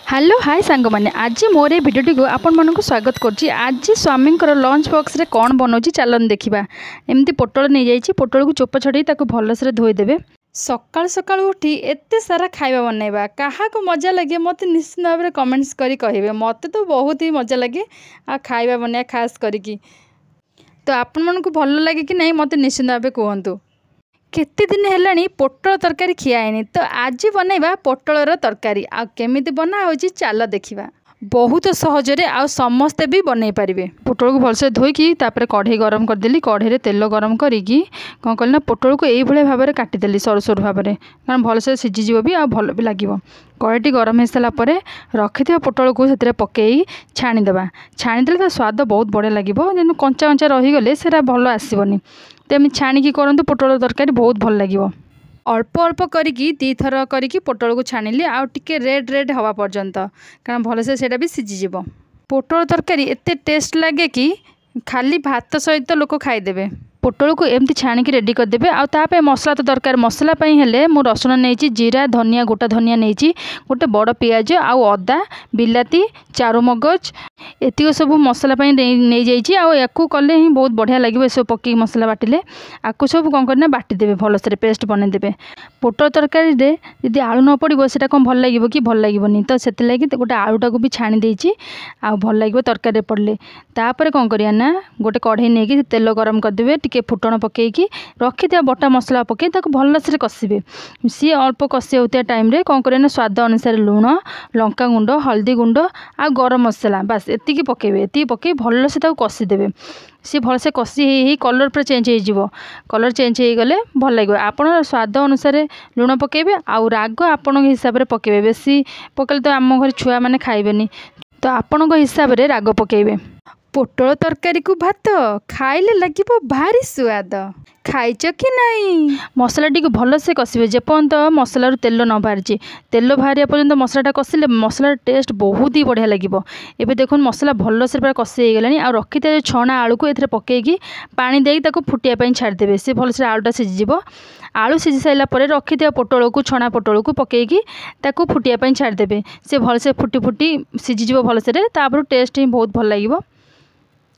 Hello hi सांग मैंने आज मोर ये भिडियोटी को आपण मानक स्वागत करुँची। आज स्वामी लंच बॉक्स रे कौन बनाऊँ चलन देखा। एमती पोटल नहीं जाइए, पोटल को चोपा छड़े भलसे धोईदेवे। सकाल सकाल उठी एते सारा खाଇବା बनइबा क्या मजा लगे मत निश्चित भाव में कमेंट्स करी कहे। मत तो बहुत ही मजा लगे आ खाଇବା बनया खास करी। तो आपण मानक भल लगे कि नहीं मत निश्चित भाव कहतु। केते दिन हेलानी पोटल तरकारी खियाएनी, तो आज बनइबा पोटलर तरकारी। आ केमिति बना होची चाल देखिबा। बहुत सहजरे आ समस्ते भी बनई पारिबे। पोटल को भलसे धोईकी तापर कढ़ई गरम करदेली। कढ़ई तेल गरम करिकी कौन कली ना पोटल को यही भाव में काटिदेली सरू सरू भाव में, कारण भलसे सीझीज भी आ भल भी लगे। कढ़ईटी गरम हो सारा पर रखि पोटल को से पकई छाणीदे। छाणीदे तो स्वाद बहुत बढ़िया लगे। जेन कंचा कंचा रहीगले से भल आसबनी। तो छाणिकी करंतु पोटल तरकारी बहुत भल लगे। अल्प अल्प करिकी दी थर करिकी पोटल को छाणिली आउ टिके रेड रेड हवा पर्यंत, कारण भलसे सेटा भी सीझीजिवो। पोटल तरकारी एते टेस्ट लगे कि खाली भात सहित लोक खाईदेवे। पोटल को एमती छाणिकी रेडी करदेवे। आ तापे मसला तो दरकार। मसला हेले मु रसुण नहीं, जीरा धनिया गोटा धनिया नहीं, गोटे बड़ पियाज आउ अदा बिलाती चारुमगज एतिक सब मसला नहीं जाइए। आपको कले ही बहुत बढ़िया लगे। ये सब पकई मसला बाटिले आपको सब कौन करना बाटिदेवे, भलसे पेस्ट बनईदेवे। पोटल तरकारी जदि आलू न पड़ो से कौन भल लगे कि भल लगे, तो से लगे गोटे आलूटा को भी छाणी देछि आ भल लगे तरकारी पड़े। तापर कौन करना गोटे कढ़ई नहीं तेल गरम करदेवे। टिके फुटण पकईकी रखि बटा मसला पकई भलसे कषिबे। सी अल्प कषि होता टाइम रे कौन करना स्वाद अनुसार लुण लंका गुंड हल्दी गुंड आ गरम मसला बास एतिकी पकेबे। एतिकी पकई भलसे कषिदेवे। सी भलसे कषि कलर पूरा चेंज हो। कलर चेंज हो गले भल लगे। आपण स्वाद अनुसार लुण पकेबे आउ राग आपण हिसाब से पकेबे। बेसी पकेले तो आम घर छुआ मैंने खाइबेनी, तो आपण हिसाब से राग पकेबे। पोटल तरकारी को भात खाइले लगे भारी स्वाद। खाइच कि नहीं? मसला टी भलसे कषिबे जेपर्यंत मसला तेल न बाहरी। तेल बाहर पर्यंत मसलाटा कषिले मसला टेस्ट बहुत ही बढ़िया लगे। एबे देखो मसला भलसे पूरा कषि हो गलानी। आ रखि छणा आलू को एथरे पकईकी पानी देई फुटिया छाड़देवे। से भलसे आलूटा सीझीजिवो। आलू सीझी सारा पर रखि पोटल को छणा पोटल को पकईकी फुटिया छाड़देवे। से भलसे फुटी फुटी सीझीजिवो भलसे। तापर टेस्ट ही बहुत भल लगे।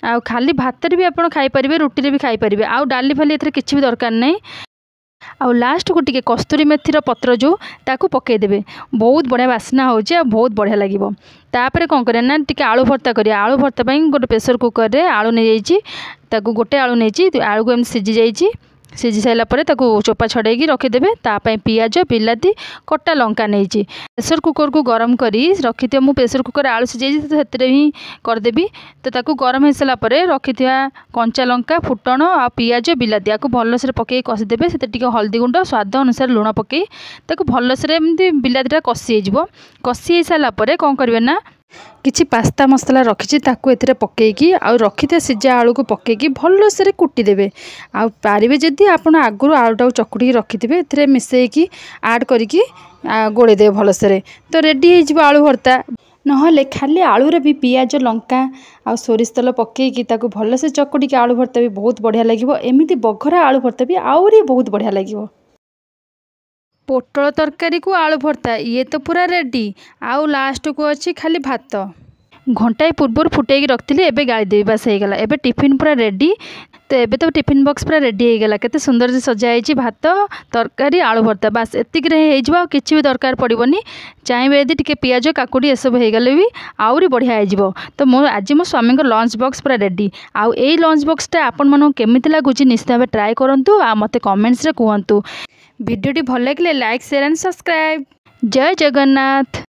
आ खाली भात भी आप खाईपारे, रुटी रे भी खाईपारे। आउ डाली फाली एथरे किछि भी दरकार नहीं। आउ लास्ट को टिके कस्तूरी मेथीर पत्र जो ताकू पकईदेवे। बहुत बढ़िया बास्ना होची आ बहुत बढ़िया लगे। तापर कौन करना टिके आलू भर्ता करिया। आलू भर्ता गोटे प्रेसर कुकर रे आलू नहीं जाइए। ताकू गोटे आलू नहीं आलू को एम सीझी जाइए। सीझी सारा पर चोपा छड़ेगी रखिदेवे। तापाई पियाज बिलाती कटा लंका नहीं प्रेसर कुकर को गरम करी रखि मु प्रेसर कुकर आलू सीझे तो से ही करदेवी। तो ताकू गरम हो सारा पर रखि कंचा लंका फुटण आ पियाज बिलाती आपको भलसे पकई कषिदेवे। से हल्दी गुंड स्वाद अनुसार लुण पकई भलसे एमती बिलातीटा कषि हो। कषि सारा पर कौन करेंगे ना किछि पास्ता मसला रखी एथरे पकईकी आ रखि सीझा आलू को पकईकी भलसे कुटिदेवे। आ पारिबे जदि आपण आगुरी आलूटा चकुटी रखिथे एथरे मिसेकी आड करिकी गोड़ेदेवे भलसे। तो रेडी हो आलू भर्ता। नहले खाली आलू रे भी पियाज लंका आ सोरिष तेल पकईकी भलसे चकुटी आलू भर्ता भी बहुत बढ़िया लगे। एमती बघरा आलू भर्ता भी आहरी बहुत बढ़िया लगे। पोटल तरकारी को आलू भर्ता ये तो पूरा रेडी। आउ लास्ट को अच्छी खाली भात घंटाए पूर्व फुटेकी रखी एबे गाड़ी देवी बास हो गला। एबे टिफिन पूरा रेडी। तो एबे तो टिफिन बॉक्स पूरा रेडी हो गला। केते सुंदर से सजाई भात तरकारी आलू भर्ता बास एतिक हो। किसी भी दरकार पड़ोनी। चाहिए यदि टिके पियाज काकुड़ी एसब हो गले भी आहरी बढ़िया हो। तो आज मो स्वामी लंच बॉक्स पूरा रेडी। आउ ए लंच बॉक्सटा आपण मानू केमिति लागुची निश्चित भाव ट्राए करंतु आ मते कमेंट्स रे कहंतु। वीडियोटी भल लगे लाइक शेयर एंड सब्सक्राइब। जय जगन्नाथ।